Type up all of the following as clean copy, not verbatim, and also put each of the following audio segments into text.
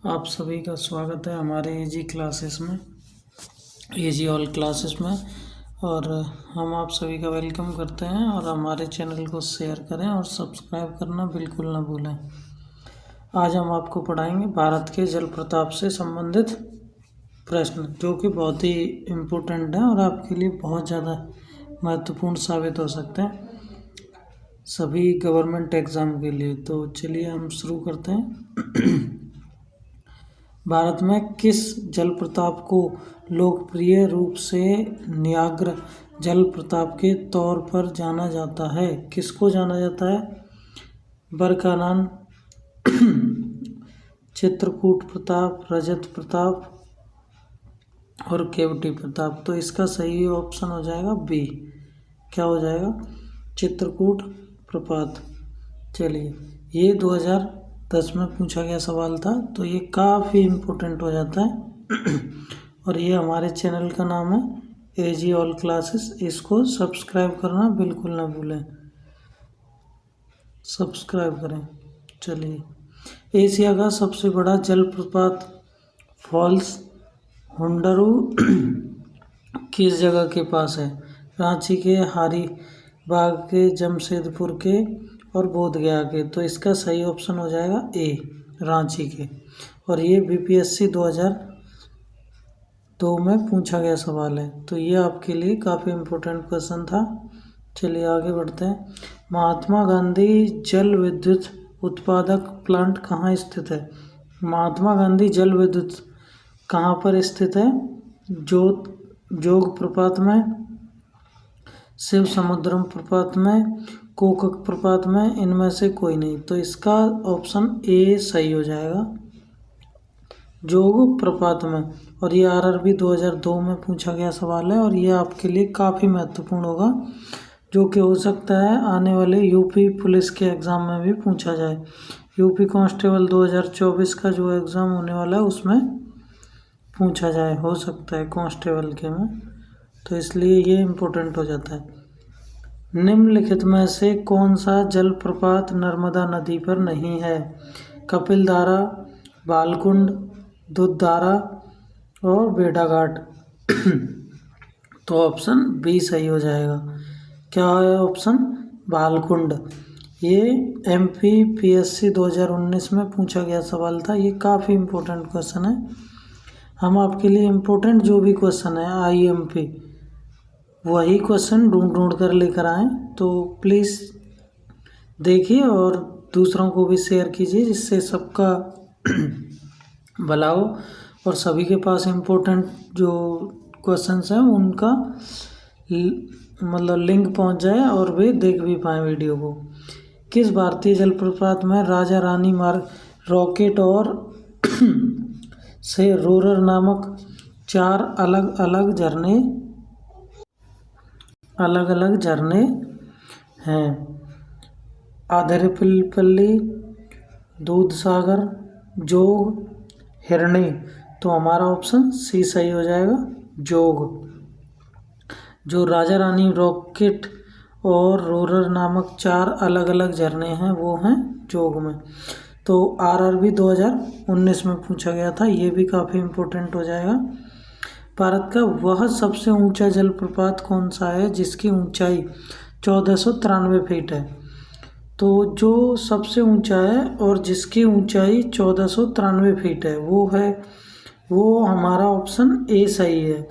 आप सभी का स्वागत है हमारे एजी क्लासेस में, एजी ऑल क्लासेस में। और हम आप सभी का वेलकम करते हैं और हमारे चैनल को शेयर करें और सब्सक्राइब करना बिल्कुल ना भूलें। आज हम आपको पढ़ाएंगे भारत के जल प्रताप से संबंधित प्रश्न, जो कि बहुत ही इम्पोर्टेंट है और आपके लिए बहुत ज़्यादा महत्वपूर्ण साबित हो सकते हैं सभी गवर्नमेंट एग्ज़ाम के लिए। तो चलिए हम शुरू करते हैं। भारत में किस जलप्रपात को लोकप्रिय रूप से नियाग्रा जलप्रपात के तौर पर जाना जाता है? किसको जाना जाता है? बरकानन, चित्रकूट प्रताप, रजत प्रताप और केवटी प्रताप। तो इसका सही ऑप्शन हो जाएगा बी। क्या हो जाएगा? चित्रकूट प्रपात। चलिए, ये 2010 में पूछा गया सवाल था, तो ये काफ़ी इम्पोर्टेंट हो जाता है। और ये हमारे चैनल का नाम है एजी ऑल क्लासेस। इसको सब्सक्राइब करना बिल्कुल ना भूलें, सब्सक्राइब करें। चलिए, एशिया का सबसे बड़ा जलप्रपात फॉल्स हुंडरू किस जगह के पास है? रांची के, हरिबाग के, जमशेदपुर के और बोधगया के। तो इसका सही ऑप्शन हो जाएगा ए, रांची के। और ये बीपीएससी 2002 में पूछा गया सवाल है, तो ये आपके लिए काफ़ी इम्पोर्टेंट क्वेश्चन था। चलिए आगे बढ़ते हैं। महात्मा गांधी जल विद्युत उत्पादक प्लांट कहाँ स्थित है? महात्मा गांधी जल विद्युत कहाँ पर स्थित है? जोग प्रपात में, शिव समुद्रम प्रपात में, कोकक प्रपात में, इनमें से कोई नहीं। तो इसका ऑप्शन ए सही हो जाएगा, जोग प्रपात में। और ये आरआरबी 2002 में पूछा गया सवाल है और ये आपके लिए काफ़ी महत्वपूर्ण होगा, जो कि हो सकता है आने वाले यूपी पुलिस के एग्ज़ाम में भी पूछा जाए। यूपी कांस्टेबल 2024 का जो एग्ज़ाम होने वाला है उसमें पूछा जाए, हो सकता है कांस्टेबल के में। तो इसलिए ये इम्पोर्टेंट हो जाता है। निम्नलिखित में से कौन सा जलप्रपात नर्मदा नदी पर नहीं है? कपिलधारा, बालकुंड, दुधधारा और भेड़ाघाट। तो ऑप्शन बी सही हो जाएगा। क्या है ऑप्शन? बालकुंड। ये एमपीपीएससी 2019 में पूछा गया सवाल था। ये काफ़ी इम्पोर्टेंट क्वेश्चन है। हम आपके लिए इम्पोर्टेंट जो भी क्वेश्चन है आईएमपी, वही क्वेश्चन ढूंढ कर लेकर आएँ। तो प्लीज़ देखिए और दूसरों को भी शेयर कीजिए, जिससे सबका भला हो और सभी के पास इम्पोर्टेंट जो क्वेश्चंस हैं उनका मतलब लिंक पहुंच जाए और वे देख भी पाएँ वीडियो को। किस भारतीय जलप्रपात में राजा रानी मार्ग, रॉकेट और से रोरर नामक 4 अलग अलग झरने हैं? आदिरपल्ली, दूधसागर, जोग, हिरणी। तो हमारा ऑप्शन सी सही हो जाएगा, जोग। जो राजा रानी रॉकेट और रोरर नामक 4 अलग अलग झरने हैं वो हैं जोग में। तो आरआरबी 2019 में पूछा गया था, ये भी काफ़ी इम्पोर्टेंट हो जाएगा। भारत का वह सबसे ऊंचा जलप्रपात कौन सा है जिसकी ऊंचाई 1493 फीट है? तो जो सबसे ऊंचा है और जिसकी ऊंचाई 1493 फीट है वो हमारा ऑप्शन ए सही है।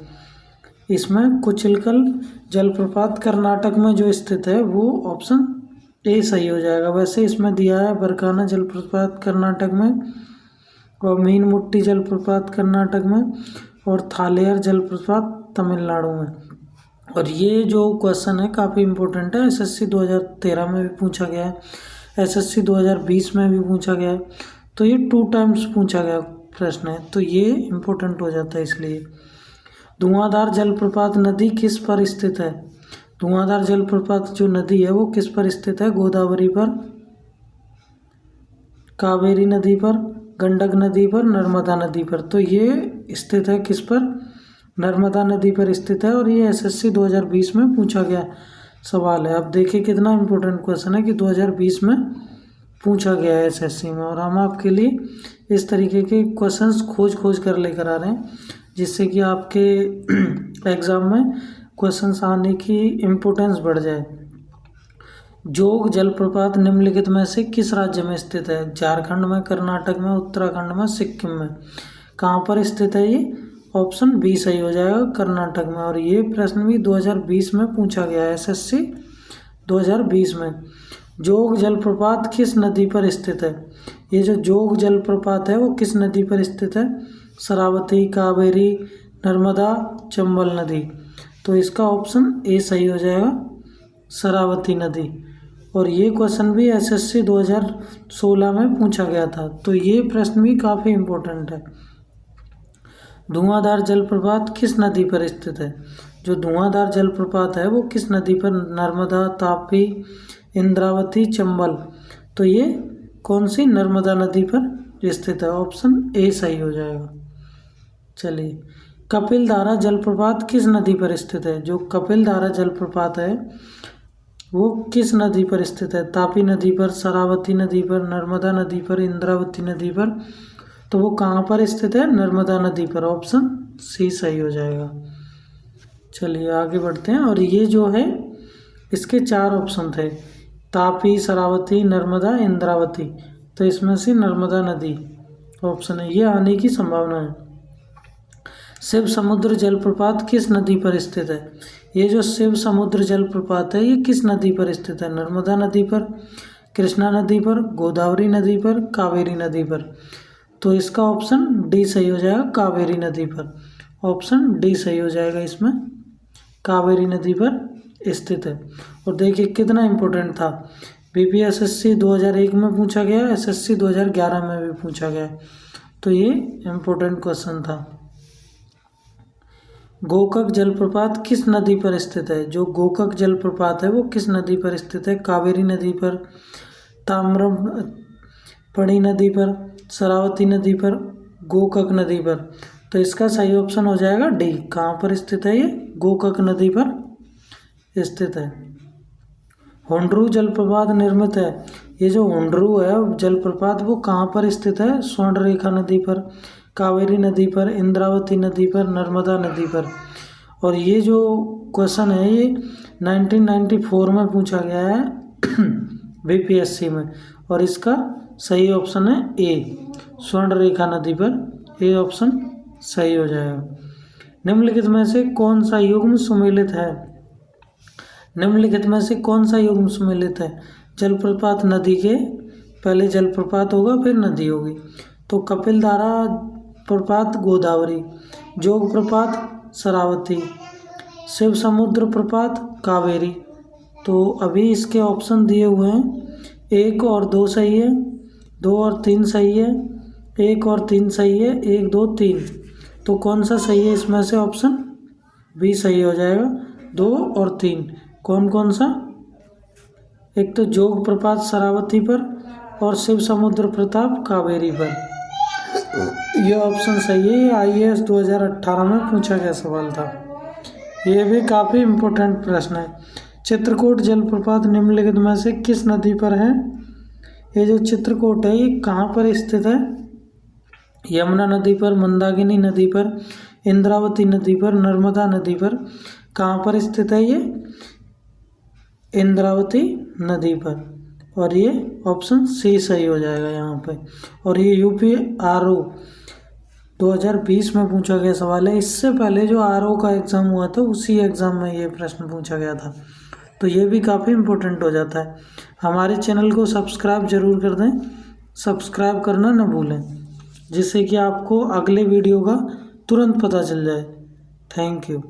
इसमें कुचिलकल जलप्रपात कर्नाटक में जो स्थित है वो ऑप्शन ए सही हो जाएगा। वैसे इसमें दिया है बरकाना जलप्रपात कर्नाटक में, और मीनमुट्टी जलप्रपात कर्नाटक में, और थालेर जलप्रपात तमिलनाडु में। और ये जो क्वेश्चन है काफ़ी इम्पोर्टेंट है। एसएससी 2013 में भी पूछा गया है, एसएससी 2020 में भी पूछा गया है। तो ये 2 टाइम्स पूछा गया प्रश्न है, तो ये इम्पोर्टेंट हो जाता है इसलिए। धुआंधार जलप्रपात नदी किस पर स्थित है? धुआंधार जलप्रपात जो नदी है वो किस पर स्थित है? गोदावरी पर, कावेरी नदी पर, गंडक नदी पर, नर्मदा नदी पर। तो ये स्थित है किस पर? नर्मदा नदी पर स्थित है। और ये एसएससी 2020 में पूछा गया सवाल है। अब देखिए कितना इम्पोर्टेंट क्वेश्चन है कि 2020 में पूछा गया है एसएससी में, और हम आपके लिए इस तरीके के क्वेश्चंस खोज कर लेकर आ रहे हैं, जिससे कि आपके एग्ज़ाम में क्वेश्चंस आने की इम्पोर्टेंस बढ़ जाए। जोग जलप्रपात निम्नलिखित में से किस राज्य में स्थित है? झारखंड में, कर्नाटक में, उत्तराखंड में, सिक्किम में। कहाँ पर स्थित है ये? ऑप्शन बी सही हो जाएगा, कर्नाटक में। और ये प्रश्न भी 2020 में पूछा गया है, SSC 2020 में। जोग जलप्रपात किस नदी पर स्थित है? ये जो जोग जलप्रपात है वो किस नदी पर स्थित है? शरावती, कावेरी, नर्मदा, चंबल नदी। तो इसका ऑप्शन ए सही हो जाएगा, शरावती नदी। और ये क्वेश्चन भी SSC 2016 में पूछा गया था, तो ये प्रश्न भी काफ़ी इम्पोर्टेंट है। धुआंधार जलप्रपात किस नदी पर स्थित है? जो धुआंधार जलप्रपात है वो किस नदी पर? नर्मदा, तापी, इंद्रावती, चंबल। तो ये कौन सी? नर्मदा नदी पर स्थित है। ऑप्शन ए सही हो जाएगा। चलिए, कपिलधारा जलप्रपात किस नदी पर स्थित है? जो कपिलधारा जलप्रपात है वो किस नदी पर स्थित है? तापी नदी पर, शरावती नदी पर, नर्मदा नदी पर, इंद्रावती नदी पर। तो वो कहाँ पर स्थित है? नर्मदा नदी पर। ऑप्शन सी सही हो जाएगा। चलिए आगे बढ़ते हैं। और ये जो है इसके 4 ऑप्शन थे, तापी, शरावती, नर्मदा, इंद्रावती। तो इसमें से नर्मदा नदी ऑप्शन है, ये आने की संभावना है। शिव समुद्र जलप्रपात किस नदी पर स्थित है? ये जो शिव समुद्र जलप्रपात है ये किस नदी पर स्थित है? नर्मदा नदी पर, कृष्णा नदी पर, गोदावरी नदी पर, कावेरी नदी पर। तो इसका ऑप्शन डी सही हो जाएगा, कावेरी नदी पर। ऑप्शन डी सही हो जाएगा, इसमें कावेरी नदी पर स्थित है। और देखिए कितना इम्पोर्टेंट था, BPSSC 2001 में पूछा गया, SSC 2011 में भी पूछा गया, तो ये इम्पोर्टेंट क्वेश्चन था। गोकक जलप्रपात किस नदी पर स्थित है? जो गोकक जलप्रपात है वो किस नदी पर स्थित है? कावेरी नदी पर, ताम्रपणी नदी पर, शरावती नदी पर, गोकक नदी पर। तो इसका सही ऑप्शन हो जाएगा डी। कहाँ पर स्थित है ये? गोकक नदी पर स्थित है। हुंड्रू जलप्रपात निर्मित है। ये जो हुंड्रू है जलप्रपात वो कहाँ पर स्थित है? स्वर्णरेखा नदी पर, कावेरी नदी पर, इंद्रावती नदी पर, नर्मदा नदी पर। और ये जो क्वेश्चन है ये 1994 में पूछा गया है BPSC में। और इसका सही ऑप्शन है ए, स्वर्णरेखा नदी पर। ये ऑप्शन सही हो जाएगा। निम्नलिखित में से कौन सा युग्म सुमेलित है? निम्नलिखित में से कौन सा युग्म सुमेलित है? जलप्रपात नदी के पहले जलप्रपात होगा फिर नदी होगी। तो कपिलधारा प्रपात गोदावरी, जोग प्रपात शरावती, शिव समुद्र प्रपात कावेरी। तो अभी इसके ऑप्शन दिए हुए हैं, 1 और 2 सही है, 2 और 3 सही है, 1 और 3 सही है, 1, 2, 3। तो कौन सा सही है इसमें से? ऑप्शन बी सही हो जाएगा, 2 और 3। कौन कौन सा? एक तो जोग प्रपात शरावती पर और शिव समुद्र प्रताप कावेरी पर। ये ऑप्शन सही है। ये IAS 2018 में पूछा गया सवाल था। ये भी काफ़ी इम्पोर्टेंट प्रश्न है। चित्रकूट जलप्रपात निम्नलिखित में से किस नदी पर है? ये जो चित्रकूट है ये कहाँ पर स्थित है? यमुना नदी पर, मंदाकिनी नदी पर, इंद्रावती नदी पर, नर्मदा नदी पर। कहाँ पर स्थित है ये? इंद्रावती नदी पर। और ये ऑप्शन सी सही हो जाएगा यहाँ पे। और ये UPRO 2020 में पूछा गया सवाल है। इससे पहले जो RO का एग्ज़ाम हुआ था उसी एग्ज़ाम में ये प्रश्न पूछा गया था, तो ये भी काफ़ी इम्पोर्टेंट हो जाता है। हमारे चैनल को सब्सक्राइब ज़रूर कर दें, सब्सक्राइब करना न भूलें, जिससे कि आपको अगले वीडियो का तुरंत पता चल जाए। Thank you.